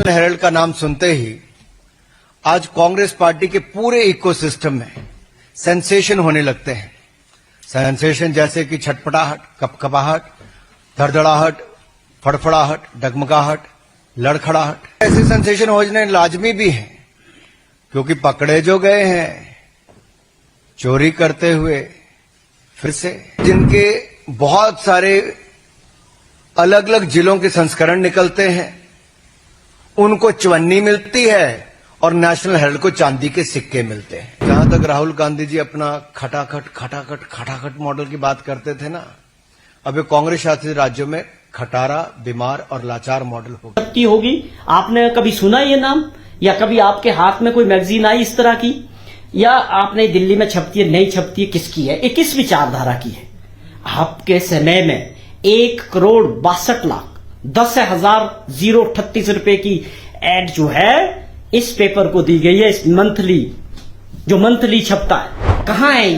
National Herald का नाम सुनते ही आज कांग्रेस पार्टी के पूरे इकोसिस्टम में सेंसेशन होने लगते हैं। सेंसेशन जैसे कि छटपटाहट, कपकपाहट, धड़धड़ाहट, फड़फड़ाहट, डगमगाहट, लड़खड़ाहट। ऐसे सेंसेशन होने लाजमी भी हैं क्योंकि पकड़े जो गए हैं चोरी करते हुए फिर से, जिनके बहुत सारे अलग अलग जिलों के संस्करण निकलते हैं, उनको चवन्नी मिलती है और नेशनल हेराल्ड को चांदी के सिक्के मिलते हैं। जहां तक राहुल गांधी जी अपना खटाखट मॉडल की बात करते थे ना, अब ये कांग्रेस शासित राज्यों में खटारा, बीमार और लाचार मॉडल होगी। आपने कभी सुना ये नाम, या कभी आपके हाथ में कोई मैगजीन आई इस तरह की, या आपने दिल्ली में छपती है, नहीं छपती है, किसकी है, ये किस विचारधारा की है? आपके समय में 1,62,10,038 रुपए की एड जो है इस पेपर को दी गई है। इस मंथली छपता है। कहां है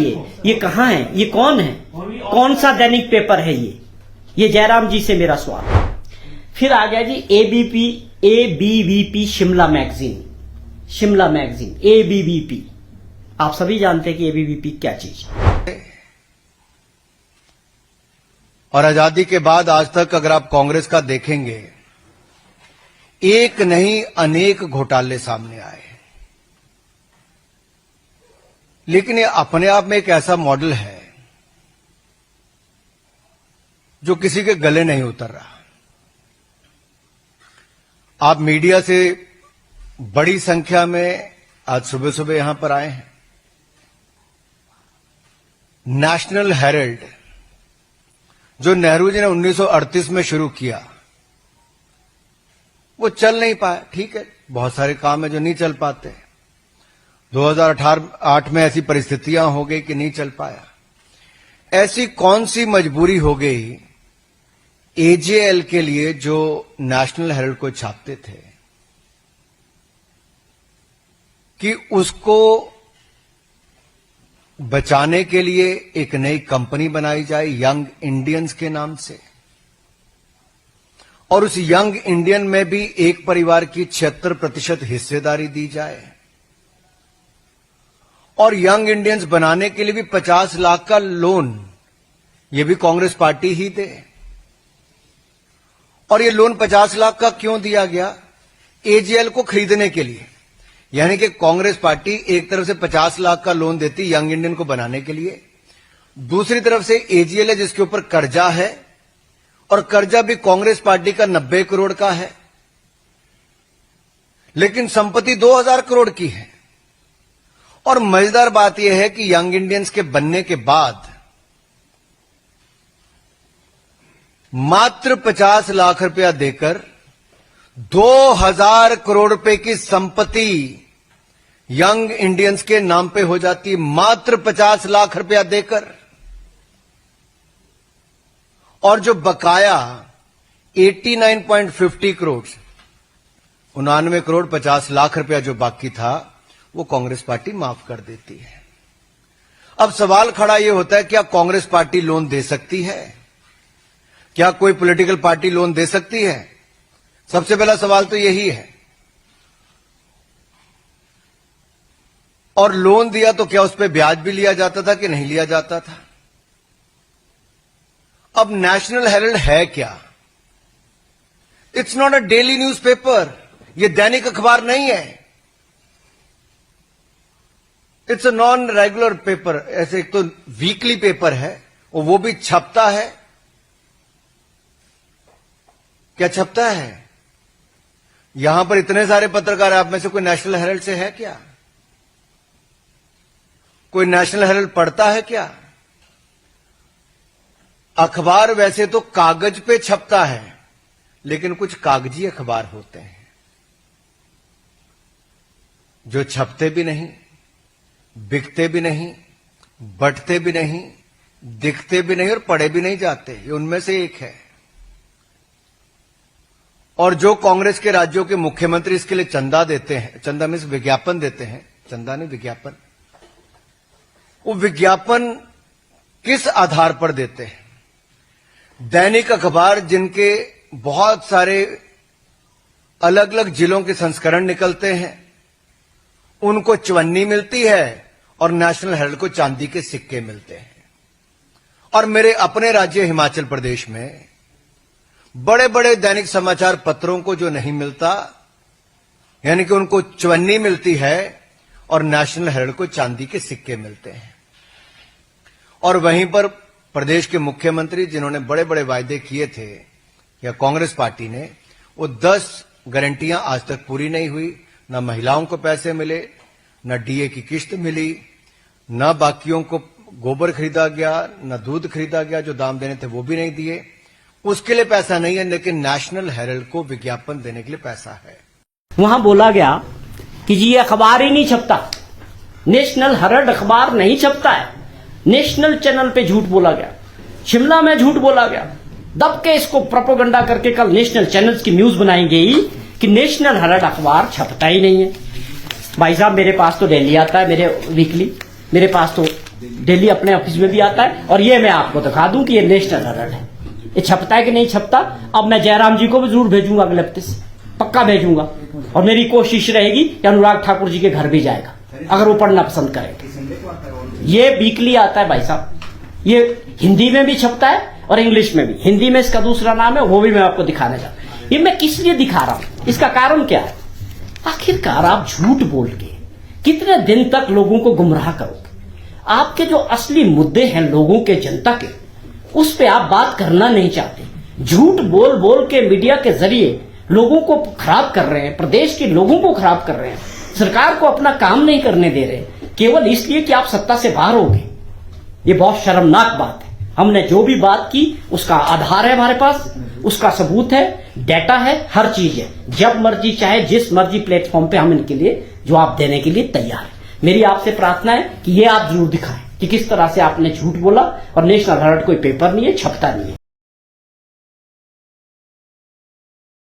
ये कहां है? ये कौन है? कौन सा दैनिक पेपर है ये जयराम जी से मेरा सवाल। फिर आ गया जी एबीवीपी शिमला मैगजीन एबीवीपी। आप सभी जानते हैं कि एबीवीपी क्या चीज है। और आजादी के बाद आज तक अगर आप कांग्रेस का देखेंगे, एक नहीं अनेक घोटाले सामने आए, लेकिन ये अपने आप में एक ऐसा मॉडल है जो किसी के गले नहीं उतर रहा। आप मीडिया से बड़ी संख्या में आज सुबह सुबह यहां पर आए हैं। नेशनल हेराल्ड जो नेहरू जी ने 1938 में शुरू किया, वो चल नहीं पाया। ठीक है, बहुत सारे काम है जो नहीं चल पाते। 2008 में ऐसी परिस्थितियां हो गई कि नहीं चल पाया। ऐसी कौन सी मजबूरी हो गई एजेएल के लिए जो नेशनल हेराल्ड को छापते थे कि उसको बचाने के लिए एक नई कंपनी बनाई जाए यंग इंडियंस के नाम से, और उस यंग इंडियन में भी एक परिवार की 76% हिस्सेदारी दी जाए, और यंग इंडियंस बनाने के लिए भी 50 लाख का लोन ये भी कांग्रेस पार्टी ही दे। और ये लोन 50 लाख का क्यों दिया गया? एजेएल को खरीदने के लिए। यानी कि कांग्रेस पार्टी एक तरफ से 50 लाख का लोन देती यंग इंडियन को बनाने के लिए, दूसरी तरफ से एजेएल है जिसके ऊपर कर्जा है, और कर्जा भी कांग्रेस पार्टी का 90 करोड़ का है, लेकिन संपत्ति 2000 करोड़ की है। और मजेदार बात यह है कि यंग इंडियंस के बनने के बाद मात्र 50 लाख रुपया देकर 2000 करोड़ रुपए की संपत्ति यंग इंडियंस के नाम पे हो जाती है, मात्र 50 लाख रुपया देकर। और जो बकाया 89.50 करोड़ 99 करोड़ 50 लाख रुपया जो बाकी था, वो कांग्रेस पार्टी माफ कर देती है। अब सवाल खड़ा यह होता है, क्या कांग्रेस पार्टी लोन दे सकती है? क्या कोई पॉलिटिकल पार्टी लोन दे सकती है? सबसे पहला सवाल तो यही है। और लोन दिया तो क्या उस पर ब्याज भी लिया जाता था कि नहीं लिया जाता था? अब नेशनल हेराल्ड है क्या? It's not a daily newspaper, ये दैनिक अखबार नहीं है। It's a non regular paper. ऐसे एक तो वीकली पेपर है, और वो भी छपता है। क्या छपता है? यहां पर इतने सारे पत्रकार, आप में से कोई नेशनल हेराल्ड से है क्या? कोई नेशनल हेराल्ड पढ़ता है क्या? अखबार वैसे तो कागज पे छपता है, लेकिन कुछ कागजी अखबार होते हैं जो छपते भी नहीं, बिकते भी नहीं, बंटते भी नहीं, दिखते भी नहीं और पढ़े भी नहीं जाते। ये उनमें से एक है। और जो कांग्रेस के राज्यों के मुख्यमंत्री इसके लिए चंदा देते हैं, चंदा में विज्ञापन देते हैं, चंदा नहीं विज्ञापन, वो विज्ञापन किस आधार पर देते हैं? दैनिक अखबार जिनके बहुत सारे अलग अलग जिलों के संस्करण निकलते हैं, उनको चवन्नी मिलती है और नेशनल हेराल्ड को चांदी के सिक्के मिलते हैं। और मेरे अपने राज्य हिमाचल प्रदेश में बड़े बड़े दैनिक समाचार पत्रों को जो नहीं मिलता, यानी कि उनको चवन्नी मिलती है और नेशनल हेराल्ड को चांदी के सिक्के मिलते हैं। और वहीं पर प्रदेश के मुख्यमंत्री जिन्होंने बड़े बड़े वायदे किए थे या कांग्रेस पार्टी ने, वो 10 गारंटियां आज तक पूरी नहीं हुई। न महिलाओं को पैसे मिले, न डीए की किश्त मिली, न बाकियों को गोबर खरीदा गया, न दूध खरीदा गया, जो दाम देने थे वो भी नहीं दिए। उसके लिए पैसा नहीं है, लेकिन नेशनल हेराल्ड को विज्ञापन देने के लिए पैसा है। वहां बोला गया कि जी ये अखबार ही नहीं छपता, नेशनल हेराल्ड अखबार नहीं छपता है। नेशनल चैनल पे झूठ बोला गया, शिमला में झूठ बोला गया, दब के इसको प्रोपेगेंडा करके कल नेशनल चैनल्स की न्यूज बनाई गई कि नेशनल हेराल्ड अखबार छपता ही नहीं है। भाई साहब, मेरे पास तो दिल्ली आता है, मेरे वीकली, मेरे पास तो दिल्ली अपने ऑफिस में भी आता है, और ये मैं आपको दिखा दूं कि ये नेशनल हेराल्ड है। ये छपता है कि नहीं छपता? अब मैं जयराम जी को भी जरूर भेजूंगा, अगले हफ्ते से पक्का भेजूंगा, और मेरी कोशिश रहेगी कि अनुराग ठाकुर जी के घर भी जाएगा अगर वो पढ़ना पसंद करेंगे। ये वीकली आता है भाई साहब, ये हिंदी में भी छपता है और इंग्लिश में भी। हिंदी में इसका दूसरा नाम है, वो भी मैं आपको दिखाने जा रहा हूं। ये मैं किस लिए दिखा रहा हूं, इसका कारण क्या है? आखिरकार आप झूठ बोल के कितने दिन तक लोगों को गुमराह करोगे? आपके जो असली मुद्दे हैं लोगों के, जनता के, उस पे आप बात करना नहीं चाहते। झूठ बोल बोल के मीडिया के जरिए लोगों को खराब कर रहे हैं, प्रदेश के लोगों को खराब कर रहे हैं, सरकार को अपना काम नहीं करने दे रहे, केवल इसलिए कि आप सत्ता से बाहर हो गए। ये बहुत शर्मनाक बात है। हमने जो भी बात की उसका आधार है हमारे पास, उसका सबूत है, डेटा है, हर चीज है। जब मर्जी चाहे जिस मर्जी प्लेटफॉर्म पे हम इनके लिए जवाब देने के लिए तैयार है। मेरी आपसे प्रार्थना है कि ये आप जरूर दिखाएं कि किस तरह से आपने झूठ बोला, और नेशनल हेराल्ड कोई पेपर नहीं है, छपता नहीं है।